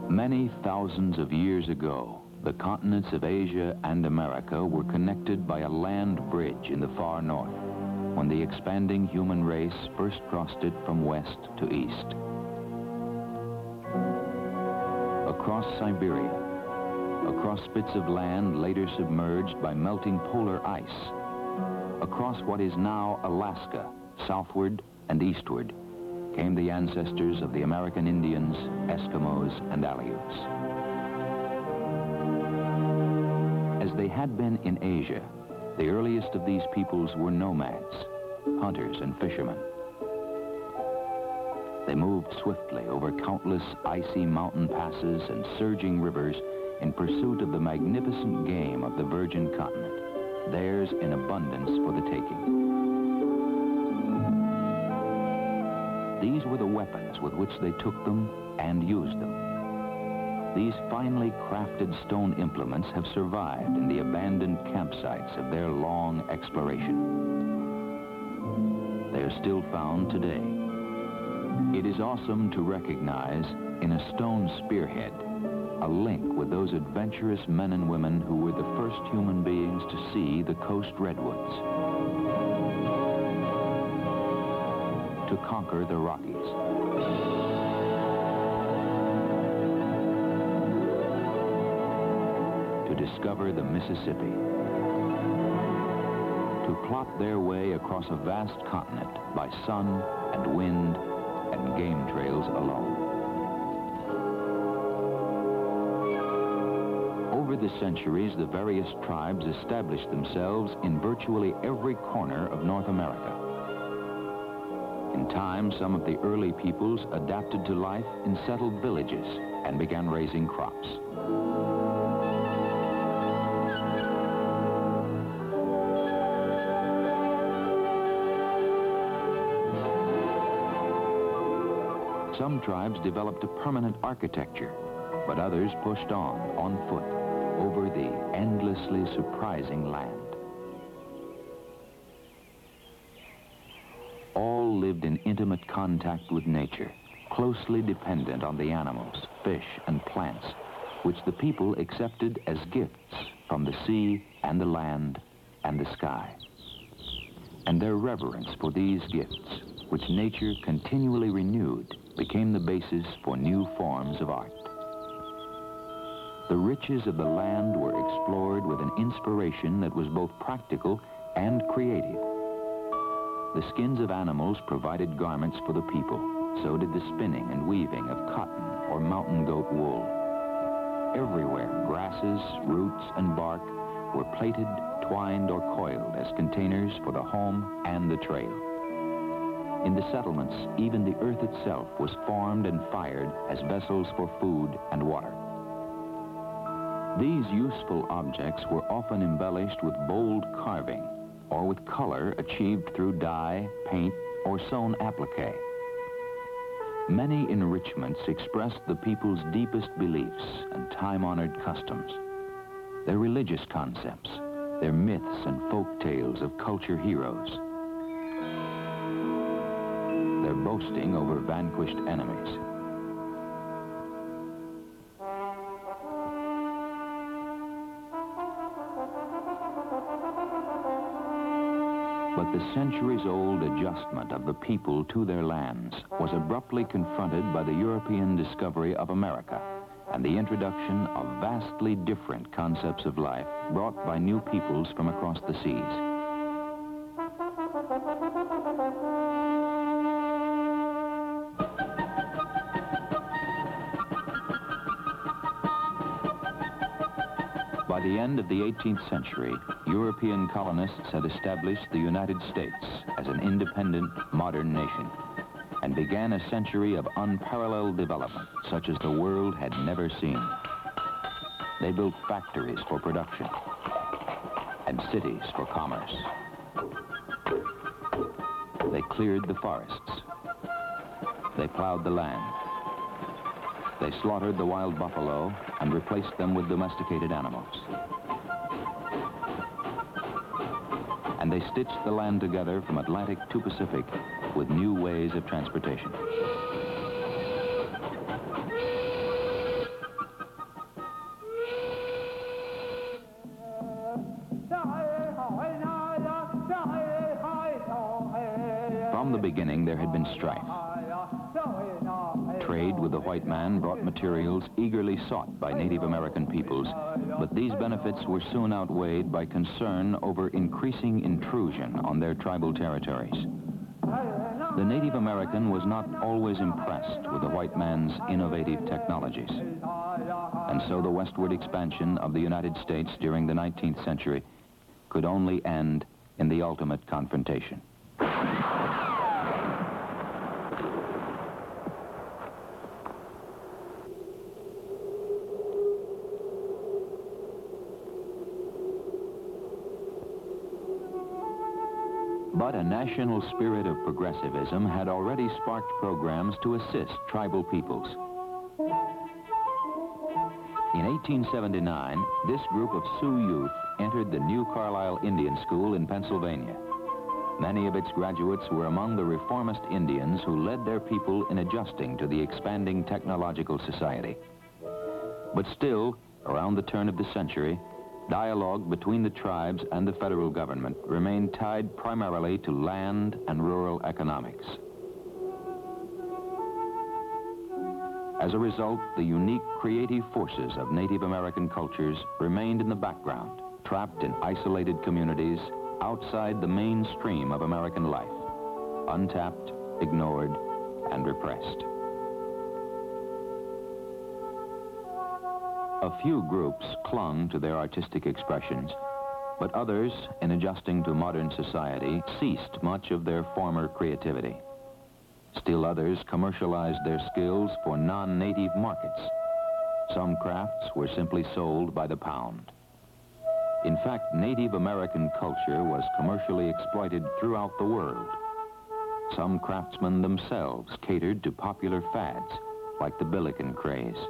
Many thousands of years ago, the continents of Asia and America were connected by a land bridge in the far north, when the expanding human race first crossed it from west to east. Across Siberia, across spits of land later submerged by melting polar ice, across what is now Alaska, southward and eastward, came the ancestors of the American Indians, Eskimos, and Aleuts. As they had been in Asia, the earliest of these peoples were nomads, hunters and fishermen. They moved swiftly over countless icy mountain passes and surging rivers in pursuit of the magnificent game of the virgin continent, theirs in abundance for the taking. These were the weapons with which they took them and used them. These finely crafted stone implements have survived in the abandoned campsites of their long exploration. They are still found today. It is awesome to recognize in a stone spearhead a link with those adventurous men and women who were the first human beings to see the coast redwoods, to conquer the Rockies, to discover the Mississippi, to plot their way across a vast continent by sun and wind and game trails alone. Over the centuries, the various tribes established themselves in virtually every corner of North America. In time, some of the early peoples adapted to life in settled villages and began raising crops. Some tribes developed a permanent architecture, but others pushed on foot, over the endlessly surprising land. All lived in intimate contact with nature, closely dependent on the animals, fish, and plants, which the people accepted as gifts from the sea and the land and the sky. And their reverence for these gifts, which nature continually renewed, became the basis for new forms of art. The riches of the land were explored with an inspiration that was both practical and creative. The skins of animals provided garments for the people. So did the spinning and weaving of cotton or mountain goat wool. Everywhere, grasses, roots, and bark were plaited, twined, or coiled as containers for the home and the trail. In the settlements, even the earth itself was formed and fired as vessels for food and water. These useful objects were often embellished with bold carving or with color achieved through dye, paint, or sewn applique. Many enrichments expressed the people's deepest beliefs and time-honored customs, their religious concepts, their myths and folk tales of culture heroes, their boasting over vanquished enemies. But the centuries-old adjustment of the people to their lands was abruptly confronted by the European discovery of America and the introduction of vastly different concepts of life brought by new peoples from across the seas. By the end of the 18th century, European colonists had established the United States as an independent, modern nation and began a century of unparalleled development such as the world had never seen. They built factories for production and cities for commerce. They cleared the forests. They plowed the land. They slaughtered the wild buffalo and replaced them with domesticated animals. And they stitched the land together from Atlantic to Pacific with new ways of transportation. beginning there had been strife. Trade with the white man brought materials eagerly sought by Native American peoples, but these benefits were soon outweighed by concern over increasing intrusion on their tribal territories. The Native American was not always impressed with the white man's innovative technologies. And so the westward expansion of the United States during the 19th century could only end in the ultimate confrontation. But a national spirit of progressivism had already sparked programs to assist tribal peoples. In 1879, this group of Sioux youth entered the New Carlisle Indian School in Pennsylvania. Many of its graduates were among the reformist Indians who led their people in adjusting to the expanding technological society. But still, around the turn of the century, dialogue between the tribes and the federal government remained tied primarily to land and rural economics. As a result, the unique creative forces of Native American cultures remained in the background, trapped in isolated communities outside the mainstream of American life, untapped, ignored, and repressed. A few groups clung to their artistic expressions, but others, in adjusting to modern society, ceased much of their former creativity. Still others commercialized their skills for non-native markets. Some crafts were simply sold by the pound. In fact, Native American culture was commercially exploited throughout the world. Some craftsmen themselves catered to popular fads, like the Billiken craze.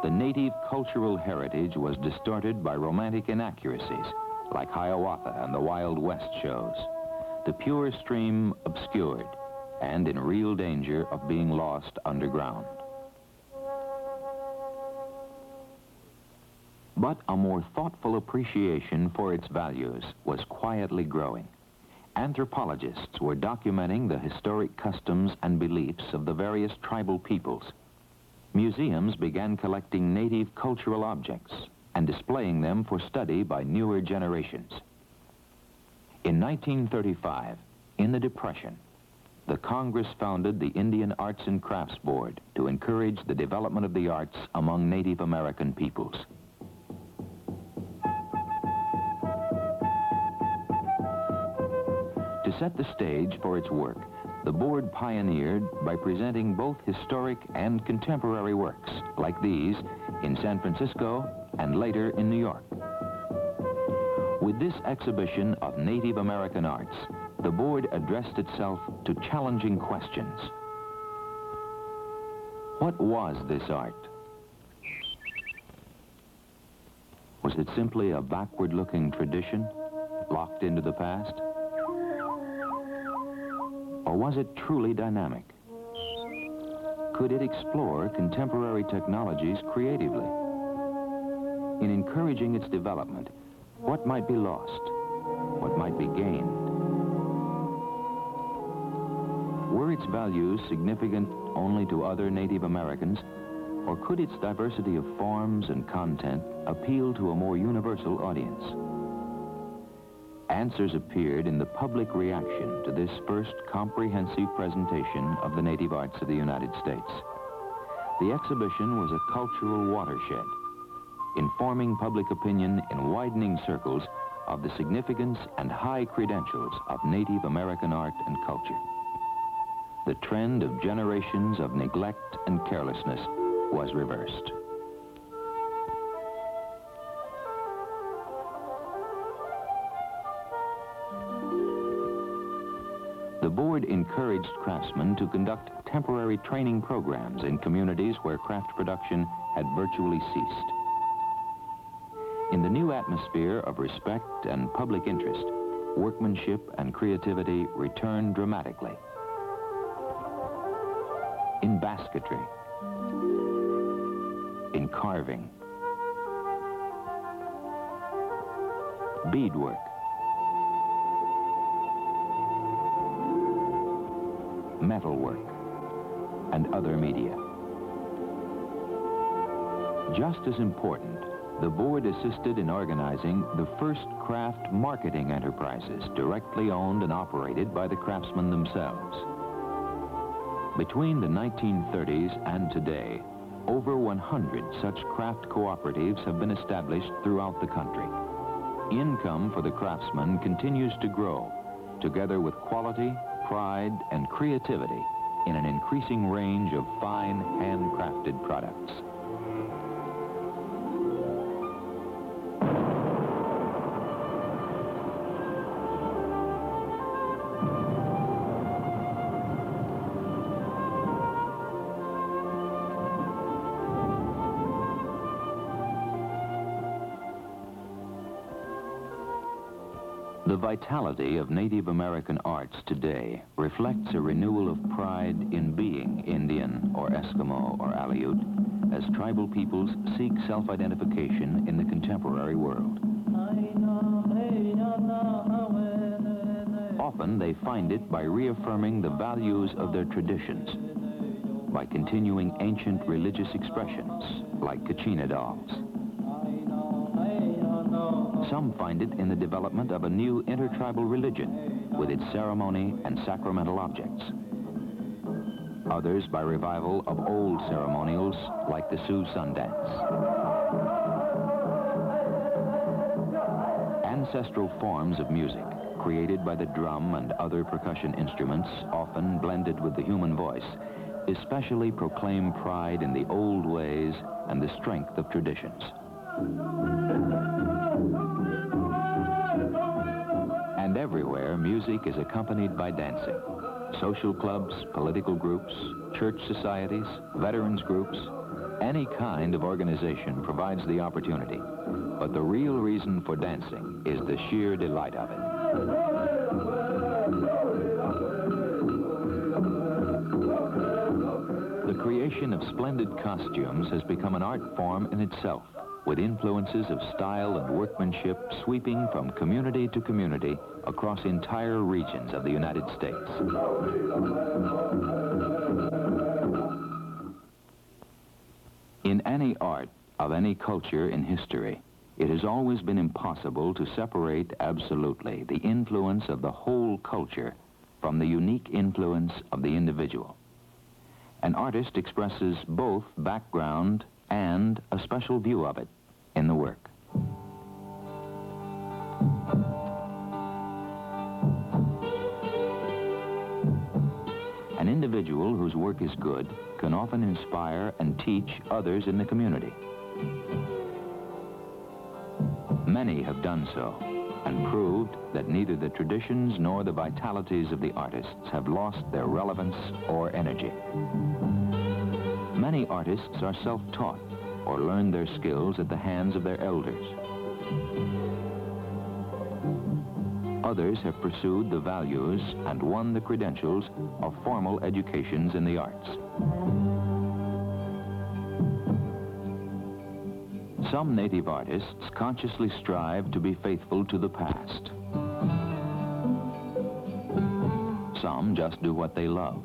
The native cultural heritage was distorted by romantic inaccuracies, like Hiawatha and the Wild West shows. The pure stream obscured, and in real danger of being lost underground. But a more thoughtful appreciation for its values was quietly growing. Anthropologists were documenting the historic customs and beliefs of the various tribal peoples. Museums began collecting native cultural objects and displaying them for study by newer generations. In 1935, in the Depression, the Congress founded the Indian Arts and Crafts Board to encourage the development of the arts among Native American peoples. To set the stage for its work, the board pioneered by presenting both historic and contemporary works, like these, in San Francisco and later in New York. With this exhibition of Native American arts, the board addressed itself to challenging questions. What was this art? Was it simply a backward-looking tradition, locked into the past? Or was it truly dynamic? Could it explore contemporary technologies creatively? In encouraging its development, what might be lost? What might be gained? Were its values significant only to other Native Americans, or could its diversity of forms and content appeal to a more universal audience? Answers appeared in the public reaction to this first comprehensive presentation of the native arts of the United States. The exhibition was a cultural watershed, informing public opinion in widening circles of the significance and high credentials of Native American art and culture. The trend of generations of neglect and carelessness was reversed. The board encouraged craftsmen to conduct temporary training programs in communities where craft production had virtually ceased. In the new atmosphere of respect and public interest, workmanship and creativity returned dramatically. In basketry, in carving, beadwork, metalwork, and other media. Just as important, the board assisted in organizing the first craft marketing enterprises directly owned and operated by the craftsmen themselves. Between the 1930s and today, over 100 such craft cooperatives have been established throughout the country. Income for the craftsmen continues to grow, together with quality, pride, and creativity in an increasing range of fine, handcrafted products. The vitality of Native American arts today reflects a renewal of pride in being Indian or Eskimo or Aleut as tribal peoples seek self-identification in the contemporary world. Often they find it by reaffirming the values of their traditions, by continuing ancient religious expressions like Kachina dolls. Some find it in the development of a new intertribal religion with its ceremony and sacramental objects. Others by revival of old ceremonials like the Sioux Sun Dance. Ancestral forms of music created by the drum and other percussion instruments, often blended with the human voice, especially proclaim pride in the old ways and the strength of traditions. And everywhere, music is accompanied by dancing. Social clubs, political groups, church societies, veterans groups, any kind of organization provides the opportunity. But the real reason for dancing is the sheer delight of it. The creation of splendid costumes has become an art form in itself, with influences of style and workmanship sweeping from community to community across entire regions of the United States. In any art of any culture in history, it has always been impossible to separate absolutely the influence of the whole culture from the unique influence of the individual. An artist expresses both background and a special view of it in the work. An individual whose work is good can often inspire and teach others in the community. Many have done so and proved that neither the traditions nor the vitalities of the artists have lost their relevance or energy. Many artists are self-taught or learn their skills at the hands of their elders. Others have pursued the values and won the credentials of formal educations in the arts. Some native artists consciously strive to be faithful to the past. Some just do what they love.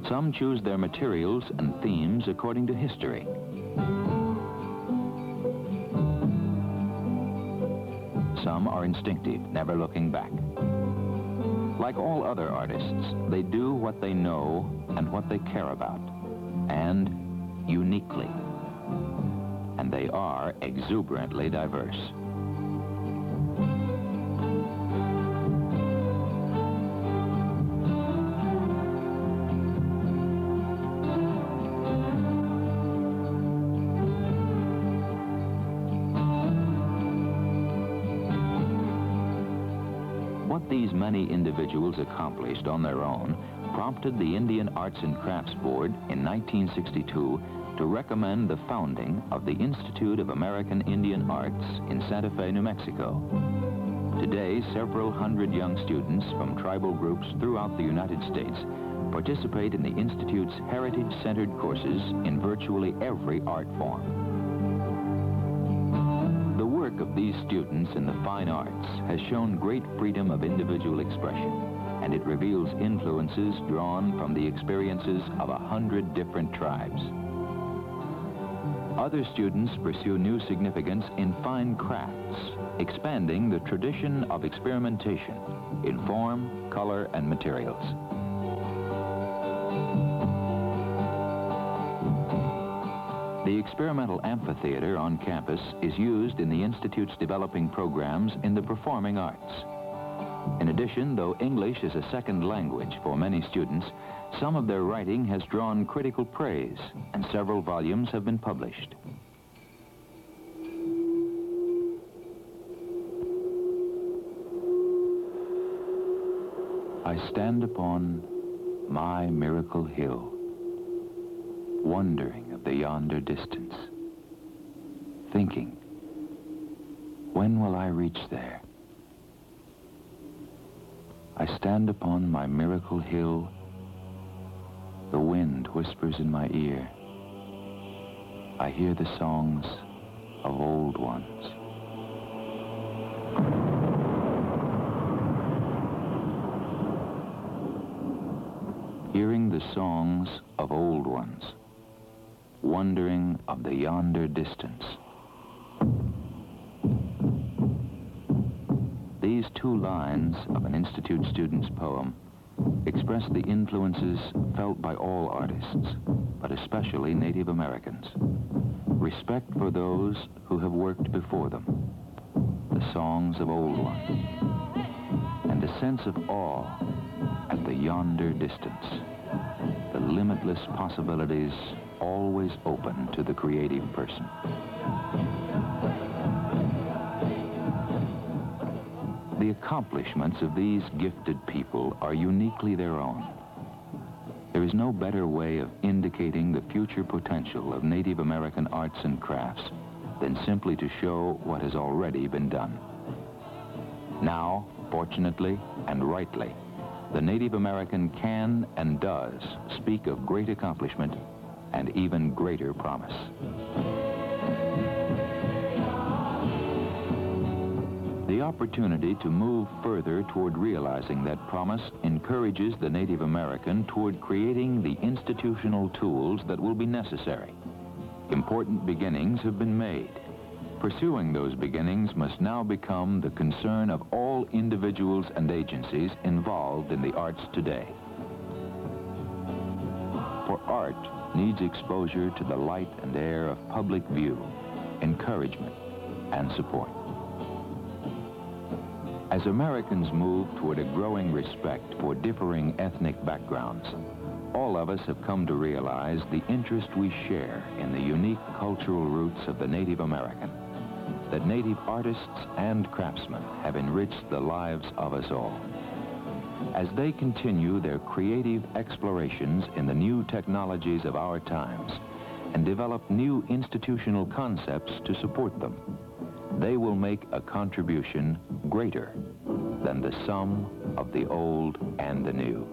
Some choose their materials and themes according to history. Some are instinctive, never looking back. Like all other artists, they do what they know and what they care about, and uniquely. And they are exuberantly diverse. What these many individuals accomplished on their own prompted the Indian Arts and Crafts Board in 1962 to recommend the founding of the Institute of American Indian Arts in Santa Fe, New Mexico. Today, several hundred young students from tribal groups throughout the United States participate in the Institute's heritage-centered courses in virtually every art form. The work of of these students in the fine arts has shown great freedom of individual expression, and it reveals influences drawn from the experiences of 100 different tribes. Other students pursue new significance in fine crafts, expanding the tradition of experimentation in form, color, and materials. The experimental amphitheater on campus is used in the Institute's developing programs in the performing arts. In addition, though English is a second language for many students, some of their writing has drawn critical praise, and several volumes have been published. I stand upon my miracle hill, wondering of the yonder distance, thinking, when will I reach there? I stand upon my miracle hill, the wind whispers in my ear. I hear the songs of old ones. Hearing the songs of old ones, wondering of the yonder distance. These two lines of an Institute student's poem express the influences felt by all artists, but especially Native Americans. Respect for those who have worked before them, the songs of old ones, and a sense of awe at the yonder distance, the limitless possibilities always open to the creative person. The accomplishments of these gifted people are uniquely their own. There is no better way of indicating the future potential of Native American arts and crafts than simply to show what has already been done. Now, fortunately and rightly, the Native American can and does speak of great accomplishment and even greater promise. The opportunity to move further toward realizing that promise encourages the Native American toward creating the institutional tools that will be necessary. Important beginnings have been made. Pursuing those beginnings must now become the concern of all individuals and agencies involved in the arts today. For art needs exposure to the light and air of public view, encouragement, and support. As Americans move toward a growing respect for differing ethnic backgrounds, all of us have come to realize the interest we share in the unique cultural roots of the Native American, that Native artists and craftsmen have enriched the lives of us all. As they continue their creative explorations in the new technologies of our times and develop new institutional concepts to support them, they will make a contribution greater than the sum of the old and the new.